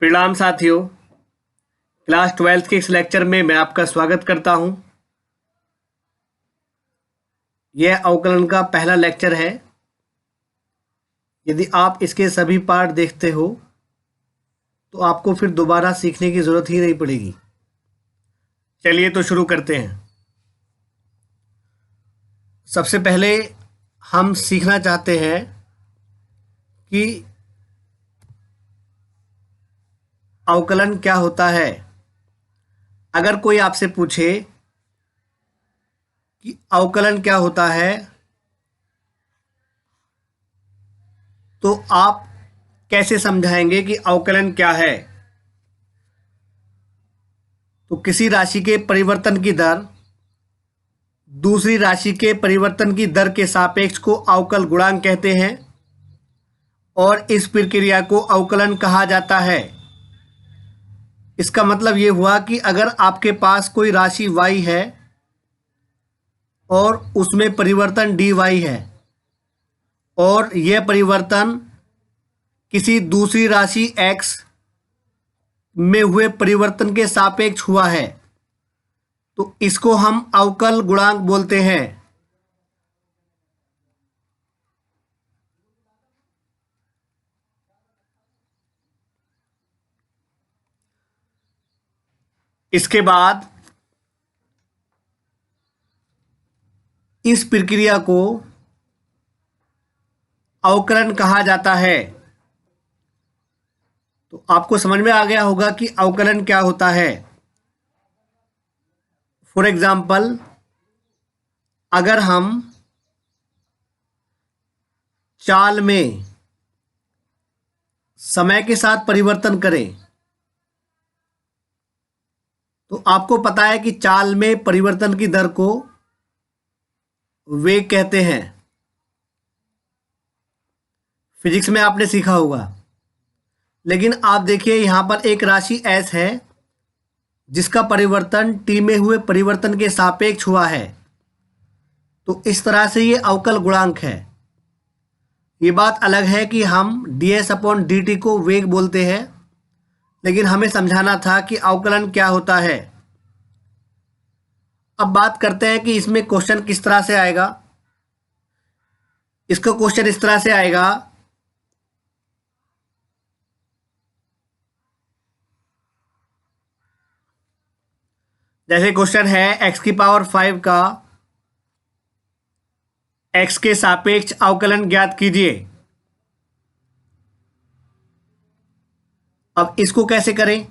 प्रणाम साथियों। Class 12th के इस लेक्चर में मैं आपका स्वागत करता हूं। यह अवकलन का पहला लेक्चर है। यदि आप इसके सभी पार्ट देखते हो तो आपको फिर दोबारा सीखने की ज़रूरत ही नहीं पड़ेगी। चलिए तो शुरू करते हैं। सबसे पहले हम सीखना चाहते हैं कि अवकलन क्या होता है। अगर कोई आपसे पूछे कि अवकलन क्या होता है तो आप कैसे समझाएंगे कि अवकलन क्या है। तो किसी राशि के परिवर्तन की दर दूसरी राशि के परिवर्तन की दर के सापेक्ष को अवकल गुणांक कहते हैं और इस प्रक्रिया को अवकलन कहा जाता है। इसका मतलब ये हुआ कि अगर आपके पास कोई राशि y है और उसमें परिवर्तन dy है और यह परिवर्तन किसी दूसरी राशि x में हुए परिवर्तन के सापेक्ष हुआ है तो इसको हम अवकल गुणांक बोलते हैं। इसके बाद इस प्रक्रिया को अवकलन कहा जाता है। तो आपको समझ में आ गया होगा कि अवकलन क्या होता है। फॉर एग्जाम्पल, अगर हम चाल में समय के साथ परिवर्तन करें तो आपको पता है कि चाल में परिवर्तन की दर को वेग कहते हैं। फिजिक्स में आपने सीखा होगा। लेकिन आप देखिए यहाँ पर एक राशि s है जिसका परिवर्तन t में हुए परिवर्तन के सापेक्ष हुआ है। तो इस तरह से ये अवकल गुणांक है। ये बात अलग है कि हम ds/dt को वेग बोलते हैं, लेकिन हमें समझाना था कि अवकलन क्या होता है। अब बात करते हैं कि इसमें क्वेश्चन किस तरह से आएगा। इसका क्वेश्चन इस तरह से आएगा, जैसे क्वेश्चन है x⁵ का x के सापेक्ष अवकलन ज्ञात कीजिए। अब इसको कैसे करें।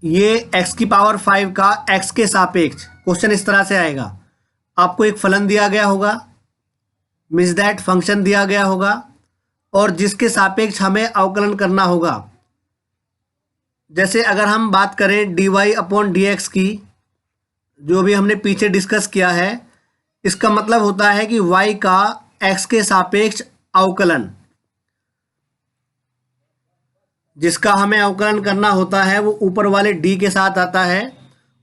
ये x⁵ का x के सापेक्ष क्वेश्चन इस तरह से आएगा। आपको एक फलन दिया गया होगा, मीन्स दैट फंक्शन दिया गया होगा और जिसके सापेक्ष हमें अवकलन करना होगा। जैसे अगर हम बात करें dy/dx की, जो भी हमने पीछे डिस्कस किया है, इसका मतलब होता है कि y का x के सापेक्ष अवकलन। जिसका हमें अवकलन करना होता है वो ऊपर वाले d के साथ आता है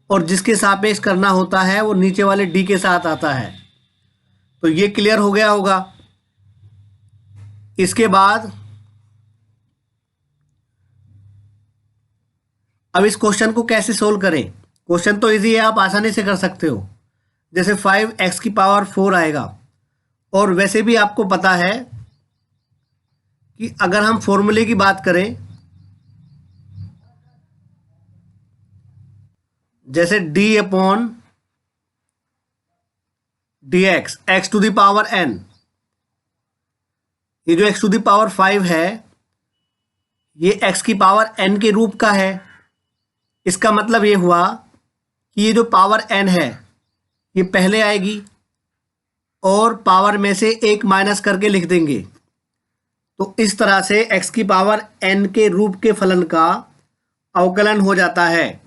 और जिसके सापेक्ष करना होता है वो नीचे वाले d के साथ आता है। तो ये क्लियर हो गया होगा। इसके बाद अब इस क्वेश्चन को कैसे सोल्व करें। क्वेश्चन तो इजी है, आप आसानी से कर सकते हो। जैसे 5x⁴ आएगा और वैसे भी आपको पता है कि अगर हम फॉर्मूले की बात करें, जैसे d/dx x⁴n, ये जो x⁵ है ये x⁴n के रूप का है। इसका मतलब ये हुआ कि ये जो पावर n है ये पहले आएगी और पावर में से एक माइनस करके लिख देंगे। तो इस तरह से x⁴n के रूप के फलन का अवकलन हो जाता है।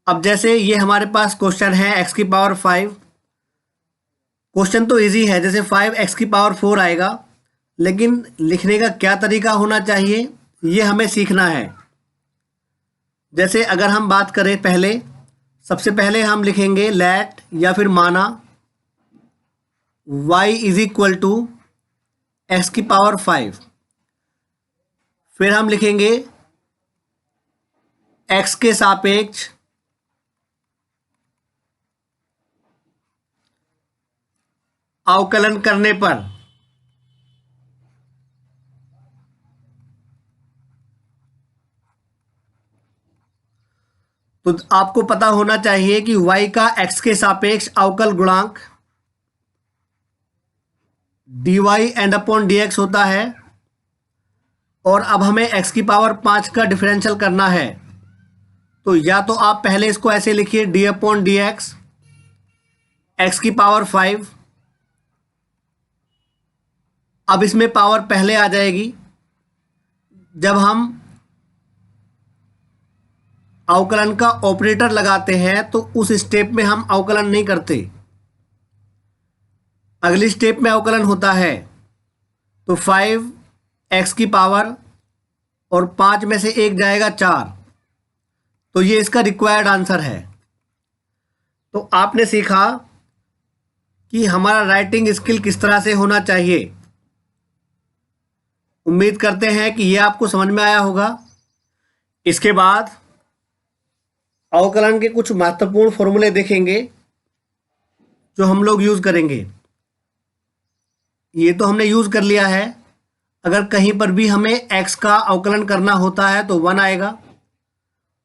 अब जैसे ये हमारे पास क्वेश्चन है x⁵। क्वेश्चन तो इजी है, जैसे 5x⁴ आएगा, लेकिन लिखने का क्या तरीका होना चाहिए ये हमें सीखना है। जैसे अगर हम बात करें, सबसे पहले हम लिखेंगे लेट या फिर माना y = x⁵। फिर हम लिखेंगे x के सापेक्ष अवकलन करने पर तो आपको पता होना चाहिए कि y का x के सापेक्ष अवकल गुणांक dy एंड अपॉन dx होता है। और अब हमें x की पावर 5 का डिफरेंशियल करना है, तो या तो आप पहले इसको ऐसे लिखिए D upon D x, x की पावर 5। अब इसमें पावर पहले आ जाएगी, जब हम अवकलन का ऑपरेटर लगाते हैं तो उस स्टेप में हम अवकलन नहीं करते, अगली स्टेप में अवकलन होता है। तो 5x की पावर और 5 में से 1 जाएगा 4, तो ये इसका रिक्वायर्ड आंसर है। तो आपने सीखा कि हमारा राइटिंग स्किल किस तरह से होना चाहिए। उम्मीद करते हैं कि ये आपको समझ में आया होगा। इसके बाद अवकलन के कुछ महत्वपूर्ण फॉर्मूले देखेंगे जो हम लोग यूज़ करेंगे। ये तो हमने यूज़ कर लिया है। अगर कहीं पर भी हमें x का अवकलन करना होता है तो 1 आएगा,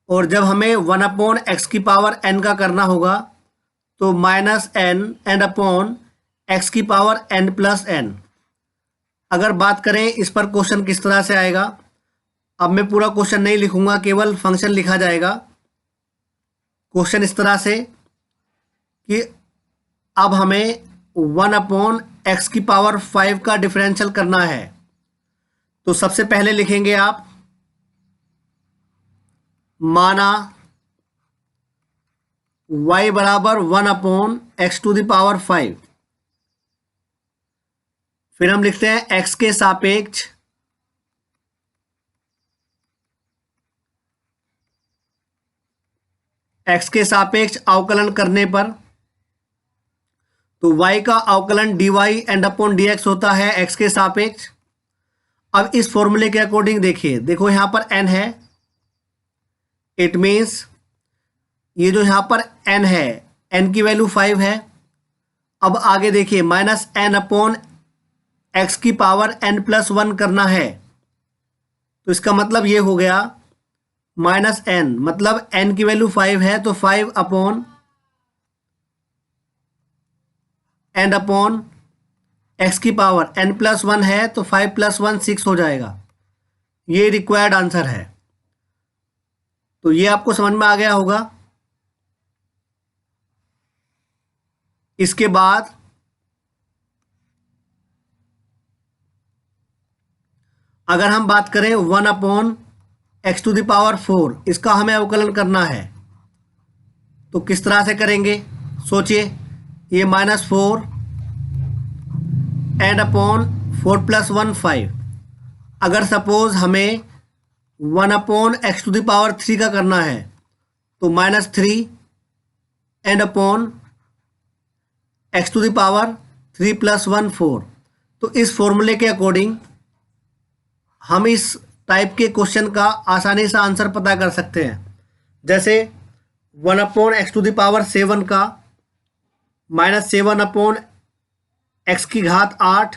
और जब हमें 1 अपॉन एक्स की पावर n का करना होगा तो -n एंड अपॉन एक्स की पावर n प्लस n। अगर बात करें इस पर क्वेश्चन किस तरह से आएगा, अब मैं पूरा क्वेश्चन नहीं लिखूंगा, केवल फंक्शन लिखा जाएगा। क्वेश्चन इस तरह से कि अब हमें 1 अपॉन एक्स की पावर 5 का डिफरेंशियल करना है। तो सबसे पहले लिखेंगे आप माना y बराबर 1 upon x to the power 5। फिर हम लिखते हैं x के सापेक्ष अवकलन करने पर, तो y का अवकलन dy एंड अपॉन dx होता है x के सापेक्ष। अब इस फॉर्मूले के अकॉर्डिंग देखिए, देखो यहां पर n है, इट मीन्स ये जो यहां पर n है, n की वैल्यू 5 है। अब आगे देखिए -n अपॉन एक्स की पावर n प्लस 1 करना है, तो इसका मतलब ये हो गया -n, मतलब n की वैल्यू 5 है तो 5 अपॉन n अपॉन एक्स की पावर n प्लस 1 है तो 5 प्लस 1 6 हो जाएगा। ये रिक्वायर्ड आंसर है। तो ये आपको समझ में आ गया होगा। इसके बाद अगर हम बात करें 1 upon x to the power 4, इसका हमें अवकलन करना है, तो किस तरह से करेंगे सोचिए। ये -4 एंड अपॉन 4 प्लस 1 5। अगर सपोज हमें 1 upon x to the power 3 का करना है तो -3 and upon x to the power 3 plus 1 4। तो इस फॉर्मूले के अकॉर्डिंग हम इस टाइप के क्वेश्चन का आसानी से आंसर पता कर सकते हैं। जैसे 1 upon x to the power 7 का -7 अपॉन एक्स की घात 8,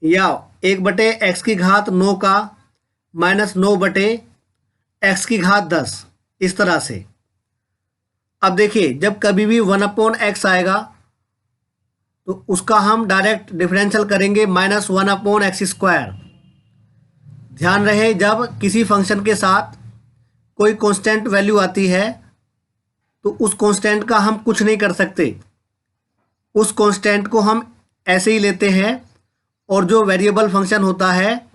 या 1 बटे एक्स की घात 9 का -9 बटे एक्स की घात 10, इस तरह से। अब देखिए जब कभी भी 1 अपॉन एक्स आएगा तो उसका हम डायरेक्ट डिफरेंशियल करेंगे -1 अपॉन एक्स स्क्वायर। ध्यान रहे जब किसी फंक्शन के साथ कोई कांस्टेंट वैल्यू आती है तो उस कांस्टेंट का हम कुछ नहीं कर सकते, उस कांस्टेंट को हम ऐसे ही लेते हैं और जो वेरिएबल फंक्शन होता है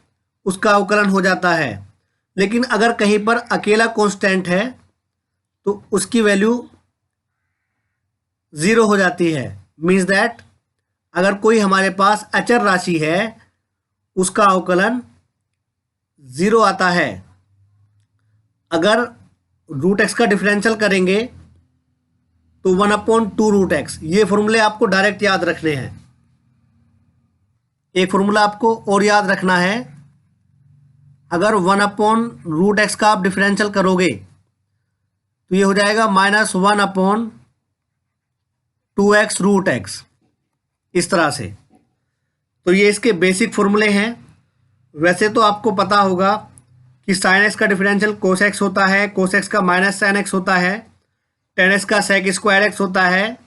उसका अवकलन हो जाता है। लेकिन अगर कहीं पर अकेला कांस्टेंट है तो उसकी वैल्यू 0 हो जाती है। मीन्स दैट अगर कोई हमारे पास अचर राशि है उसका अवकलन 0 आता है। अगर √x का डिफरेंशियल करेंगे तो 1 अपॉन 2√x। ये फॉर्मूले आपको डायरेक्ट याद रखने हैं। एक फॉर्मूला आपको और याद रखना है, अगर 1/√x का आप डिफरेंशियल करोगे तो ये हो जाएगा -1/2x√x, इस तरह से। तो ये इसके बेसिक फॉर्मूले हैं। वैसे तो आपको पता होगा कि sin x का डिफरेंशियल cos x होता है, cos x का -sin x होता है, tan x का sec स्क्वायर x होता है,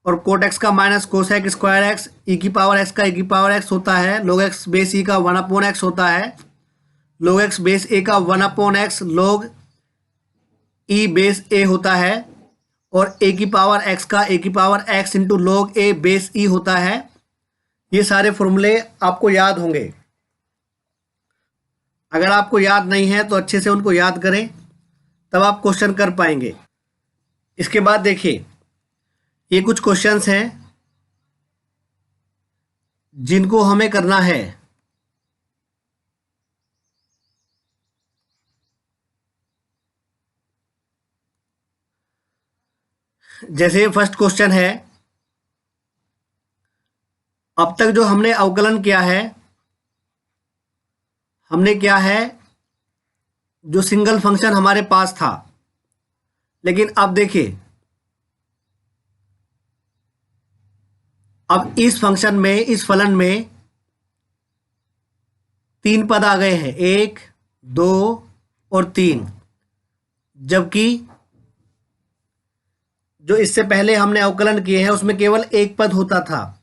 और cot x का -cosec स्क्वायर x, e की पावर x का e की पावर x होता है, log x बेस e का 1/x होता है, log x बेस a का 1/x log e base a होता है, और a की पावर x का a की power x into log a base e होता है। ये सारे फॉर्मूले आपको याद होंगे। अगर आपको याद नहीं है तो अच्छे से उनको याद करें, तब आप क्वेश्चन कर पाएंगे। इसके बाद देखिए, ये कुछ क्वेश्चंस हैं जिनको हमें करना है। जैसे फर्स्ट क्वेश्चन है, अब तक जो हमने अवकलन किया है, हमने क्या है, जो सिंगल फंक्शन हमारे पास था, लेकिन अब देखिए, अब इस फंक्शन में, इस फलन में 3 पद आ गए हैं, 1, 2 और 3, जबकि जो इससे पहले हमने अवकलन किए हैं उसमें केवल 1 पद होता था।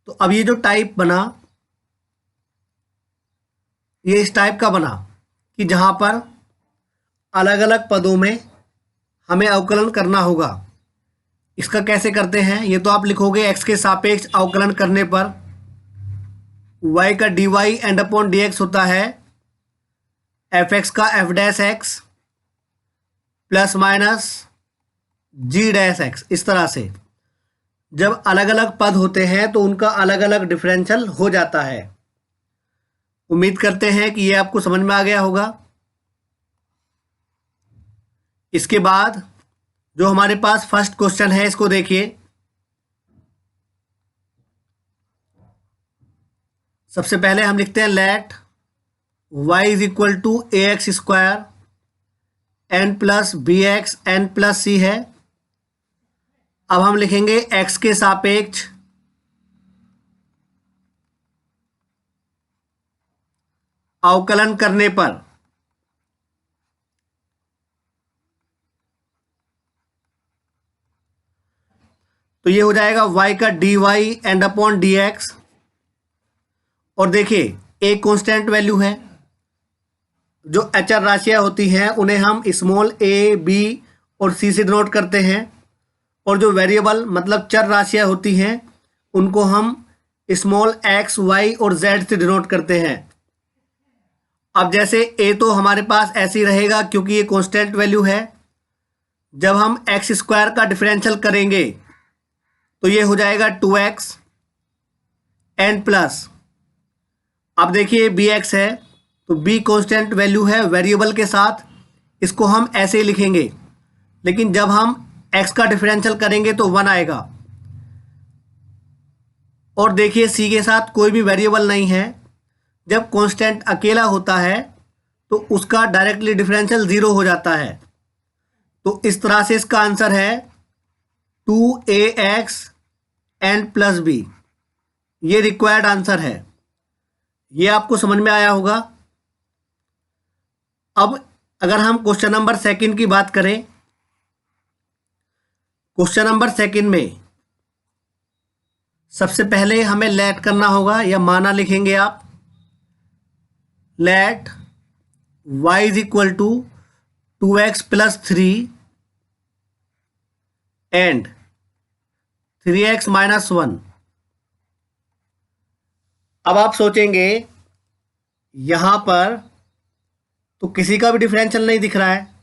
तो अब ये जो टाइप बना, ये इस टाइप का बना कि जहां पर अलग अलग पदों में हमें अवकलन करना होगा। इसका कैसे करते हैं, ये तो आप लिखोगे x के सापेक्ष अवकलन करने पर y का dy एंड अपॉन dx होता है fx का f dash x plus minus g dash x। इस तरह से जब अलग अलग पद होते हैं तो उनका अलग अलग डिफरेंशियल हो जाता है। उम्मीद करते हैं कि ये आपको समझ में आ गया होगा। इसके बाद जो हमारे पास फर्स्ट क्वेश्चन है, इसको देखिए। सबसे पहले हम लिखते हैं let y is equal to ax square n plus B X N plus C है। अब हम लिखेंगे x के सापेक्ष अवकलन करने पर तो ये हो जाएगा y का dy एंड अपॉन dx। और देखिए, एक कांस्टेंट वैल्यू है। जो अचर राशियां होती हैं उन्हें हम स्मॉल a, b और c से डिनोट करते हैं, और जो वेरिएबल मतलब चर राशियां होती हैं उनको हम स्मॉल x, y और z से डिनोट करते हैं। अब जैसे a तो हमारे पास ऐसे ही रहेगा क्योंकि ये कांस्टेंट वैल्यू है। जब हम x स्क्वायर का डिफरेंशियल करेंगे तो ये हो जाएगा 2x n प्लस, अब देखिए bx है तो b कांस्टेंट वैल्यू है वेरिएबल के साथ, इसको हम ऐसे ही लिखेंगे। लेकिन जब हम x का डिफरेंशियल करेंगे तो 1 आएगा। और देखिए c के साथ कोई भी वेरिएबल नहीं है। जब कांस्टेंट अकेला होता है तो उसका डायरेक्टली डिफरेंशियल 0 हो जाता है। तो इस तरह से इसका आंसर है 2ax n प्लस बी। ये रिक्वायर्ड आंसर है। ये आपको समझ में आया होगा। अब अगर हम क्वेश्चन नंबर सेकंड की बात करें, क्वेश्चन नंबर सेकंड में सबसे पहले हमें लेट करना होगा, या माना लिखेंगे आप, let y is equal to 2x plus 3 and 3x minus 1। अब आप सोचेंगे यहां पर तो किसी का भी डिफरेंशियल नहीं दिख रहा है।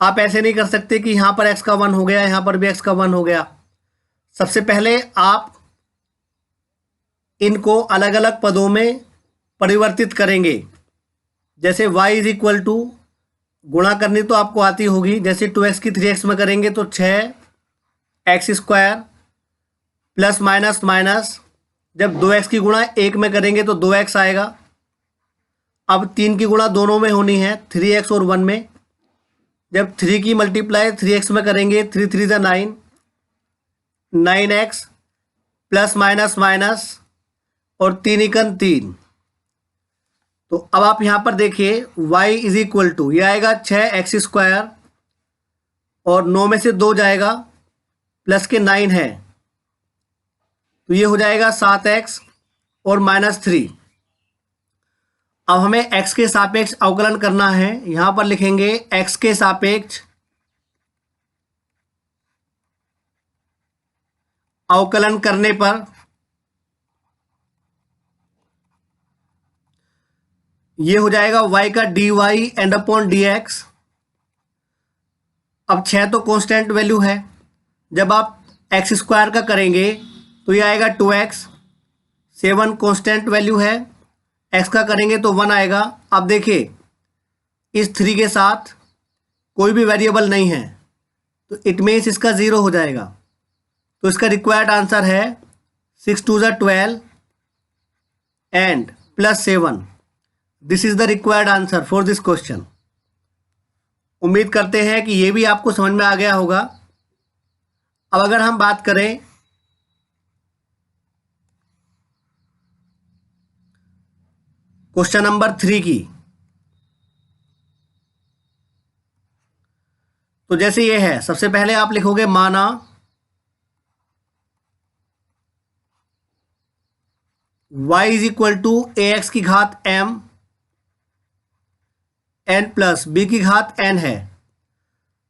आप ऐसे नहीं कर सकते कि यहां पर x का 1 हो गया, यहां पर भी x का 1 हो गया। सबसे पहले आप इनको अलग अलग पदों में परिवर्तित करेंगे। जैसे y इज इक्वल टू, गुणा करनी तो आपको आती होगी, जैसे 2x की 3x में करेंगे तो 6x square plus minus minus, जब 2x की गुणा 1 में करेंगे तो 2x आएगा। अब 3 की गुणा दोनों में होनी है, 3x और 1 में। जब 3 की मल्टीप्लाई 3x में करेंगे, 3 3 ज़ा 9, 9x प्लस माइनस माइनस और 3 एकन 3। तो अब आप यहाँ पर देखिए y इज इक्वल टू, यह आएगा 6x² और 9 में से 2 जाएगा, प्लस के 9 है, तो ये हो जाएगा 7x और -3। अब हमें x के सापेक्ष अवकलन करना है। यहां पर लिखेंगे x के सापेक्ष अवकलन करने पर ये हो जाएगा y का dy एंड अपॉन dx। अब 6 तो कांस्टेंट वैल्यू है, जब आप x² का करेंगे तो ये आएगा 2x। 7 कांस्टेंट वैल्यू है, x का करेंगे तो 1 आएगा। अब देखिए इस 3 के साथ कोई भी वेरिएबल नहीं है, तो इट मीन्स इसका 0 हो जाएगा। तो इसका रिक्वायर्ड आंसर है 6 2 ज़ा 12 and +7। This is the required answer for this question. उम्मीद करते हैं कि ये भी आपको समझ में आ गया होगा। अब अगर हम बात करें क्वेश्चन नंबर 3 की, तो जैसे ये है, सबसे पहले आप लिखोगे माना y is equal to ax की घात m n प्लस b की घात n है।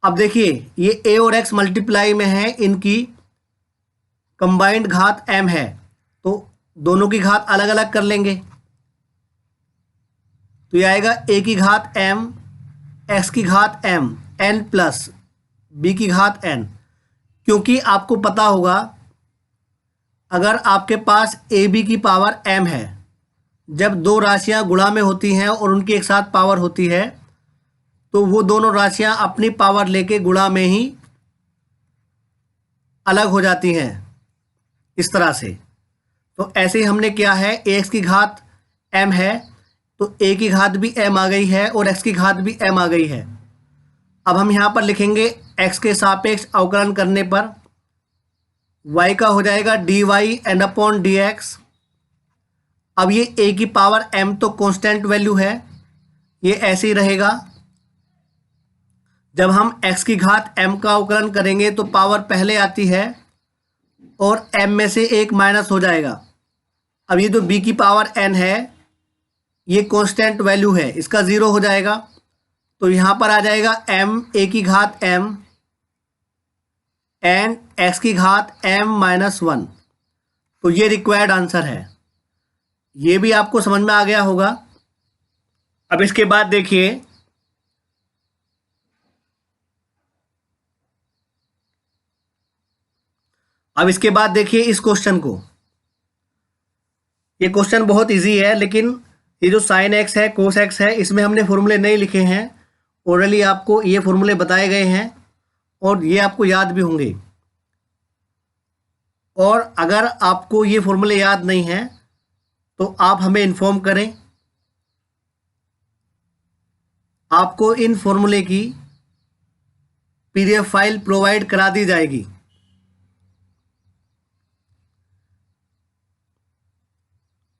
अब देखिए ये a और x मल्टीप्लाई में है, इनकी कंबाइंड घात m है, तो दोनों की घात अलग अलग कर लेंगे। तो ये आएगा a की घात m, x की घात m, n प्लस b की घात n। क्योंकि आपको पता होगा अगर आपके पास ए बी की पावर m है, जब दो राशियां गुणा में होती हैं और उनकी एक साथ पावर होती है, तो वो दोनों राशियां अपनी पावर लेके गुणा में ही अलग हो जाती हैं, इस तरह से। तो ऐसे ही हमने किया है, x की घात m है तो a की घात भी m आ गई है और x की घात भी m आ गई है। अब हम यहाँ पर लिखेंगे x के सापेक्ष अवकलन करने पर y का हो जाएगा dy एंड अपॉन dx। अब ये a की पावर m तो कांस्टेंट वैल्यू है, ये ऐसे ही रहेगा। जब हम x की घात m का अवकलन करेंगे तो पावर पहले आती है और m में से एक माइनस हो जाएगा। अब ये जो b की पावर n है, ये कांस्टेंट वैल्यू है, इसका 0 हो जाएगा। तो यहाँ पर आ जाएगा m a की घात m एंड x की घात m-1। तो ये रिक्वायर्ड आंसर है। ये भी आपको समझ में आ गया होगा। अब इसके बाद देखिए इस क्वेश्चन को। ये क्वेश्चन बहुत इजी है, लेकिन ये जो साइन एक्स है, कोस एक्स है, इसमें हमने फॉर्मूले नहीं लिखे हैं। ओरली आपको ये फॉर्मूले बताए गए हैं और ये आपको याद भी होंगे। और अगर आपको ये फॉर्मूले याद नहीं हैं तो आप हमें इन्फॉर्म करें, आपको इन फॉर्मूले की पीडीएफ फाइल प्रोवाइड करा दी जाएगी।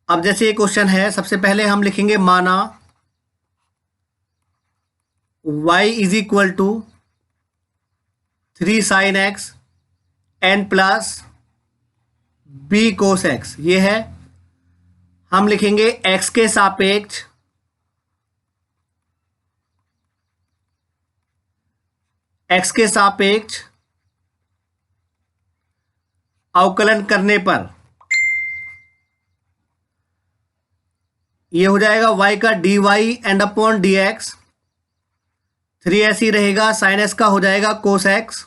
अब जैसे ये क्वेश्चन है, सबसे पहले हम लिखेंगे माना y is equal to 3 sin x n plus b cos x। ये है, हम लिखेंगे x के सापेक्ष अवकलन करने पर ये हो जाएगा y का dy एंड अपॉन dx। 3 ऐसे ही रहेगा, साइन x का हो जाएगा कोस x।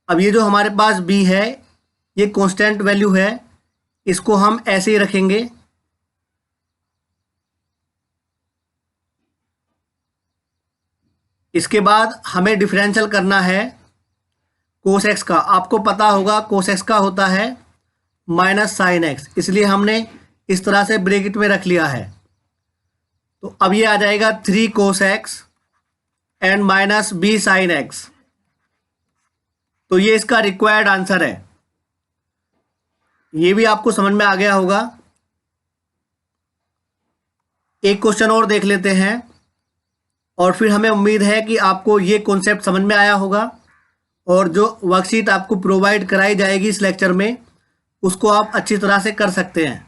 अब ये जो हमारे पास b है, ये कांस्टेंट वैल्यू है, इसको हम ऐसे ही रखेंगे। इसके बाद हमें डिफरेंशियल करना है कोस x का। आपको पता होगा कोस x का होता है माइनस साइन x, इसलिए हमने इस तरह से ब्रैकेट में रख लिया है। तो अब ये आ जाएगा 3 cos x and minus b sin x। तो ये इसका रिक्वायर्ड आंसर है। ये भी आपको समझ में आ गया होगा। एक क्वेश्चन और देख लेते हैं और फिर हमें उम्मीद है कि आपको ये कॉन्सेप्ट समझ में आया होगा और जो वर्कशीट आपको प्रोवाइड कराई जाएगी इस लेक्चर में उसको आप अच्छी तरह से कर सकते हैं।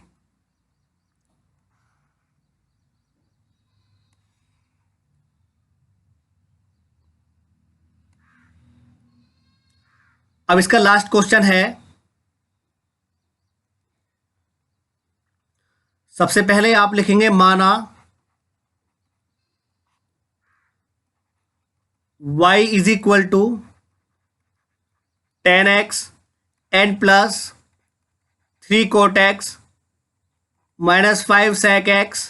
अब इसका लास्ट क्वेश्चन है। सबसे पहले आप लिखेंगे माना y is equal to 10x n plus 3 cot x minus 5 sec x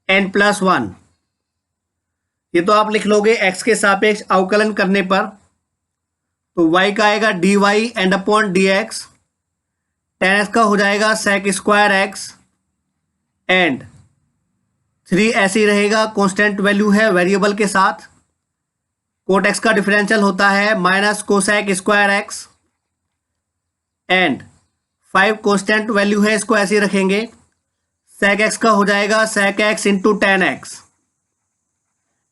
n plus 1। ये तो आप लिख लोगे x के सापेक्ष अवकलन करने पर। तो y का आएगा dy and upon dx, 10x का हो जाएगा sec स्क्वायर x एंड 3 ऐसे ही रहेगा, कांस्टेंट वैल्यू है वेरिएबल के साथ। कोट एक्स का डिफरेंशियल होता है minus cosec square x and 5 constant value है, इसको ऐसे ही रखेंगे। सेक एक्स का हो जाएगा सेक एक्स इंटू 10x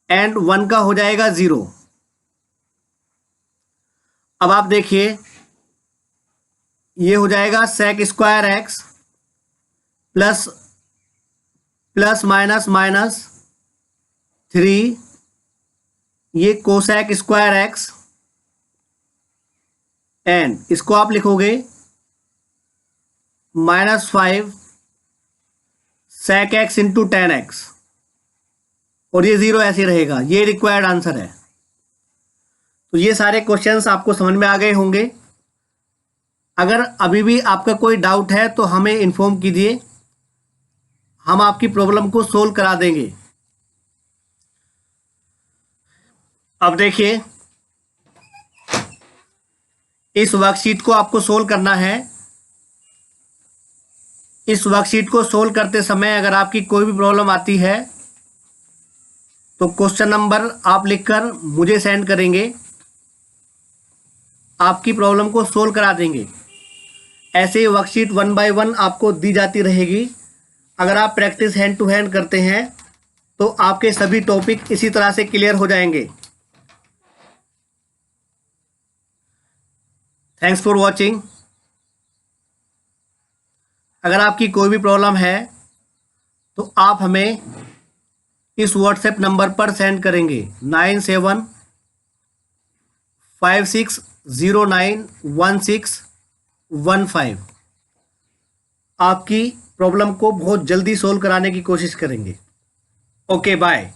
एंड 1 का हो जाएगा 0। अब आप देखिए ये हो जाएगा sec square x plus plus minus minus 3, ये कोसेक स्क्वायर एक्स एंड इसको आप लिखोगे माइनस 5 सेक एक्स इंटू 10x और ये 0 ऐसे रहेगा। ये रिक्वायर्ड आंसर है। तो ये सारे क्वेश्चंस आपको समझ में आ गए होंगे। अगर अभी भी आपका कोई डाउट है तो हमें इन्फॉर्म कीजिए, हम आपकी प्रॉब्लम को सोल्व करा देंगे। अब देखिए इस वर्कशीट को आपको सोल्व करना है। इस वर्कशीट को सोल्व करते समय अगर आपकी कोई भी प्रॉब्लम आती है तो क्वेश्चन नंबर आप लिखकर मुझे सेंड करेंगे, आपकी प्रॉब्लम को सोल्व करा देंगे। ऐसे ही वर्कशीट 1 बाय 1 आपको दी जाती रहेगी। अगर आप प्रैक्टिस हैंड टू हैंड करते हैं तो आपके सभी टॉपिक इसी तरह से क्लियर हो जाएंगे। Thanks for watching. अगर आपकी कोई भी प्रॉब्लम है तो आप हमें इस व्हाट्सएप नंबर पर सेंड करेंगे 9756091615। आपकी प्रॉब्लम को बहुत जल्दी सोल्व कराने की कोशिश करेंगे। Okay bye.